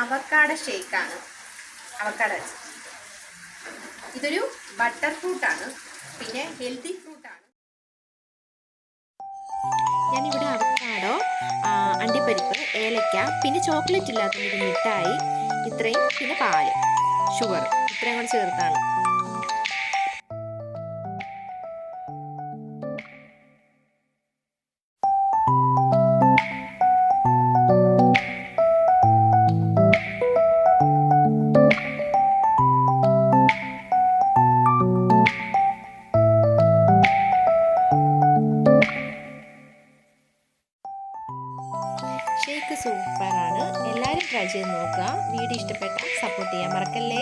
Avocado ഷേക്കാണ്. Avocado ഇതൊരു butter ഫ്രൂട്ടാണ്, പിന്നെ ഹെൽത്തി ഫ്രൂട്ടാണ്. ഞാനിവിടെ അവക്കാഡോ, അണ്ടിപ്പരിപ്പ്, ഏലക്ക, പിന്നെ ചോക്ലേറ്റ് ഇല്ലാത്തൊരു മിഠായി, ഇത്രയും, പിന്നെ പാല്, ഷുഗർ, ഇത്രയും കൂടെ ചേർത്താണ്. ഷേക്ക് സൂപ്പറാണ്. എല്ലാവരും ട്രൈ ചെയ്ത് നോക്കുക. വീഡിയോ ഇഷ്ടപ്പെട്ടാൽ സപ്പോർട്ട് ചെയ്യാൻ മറക്കല്ലേ.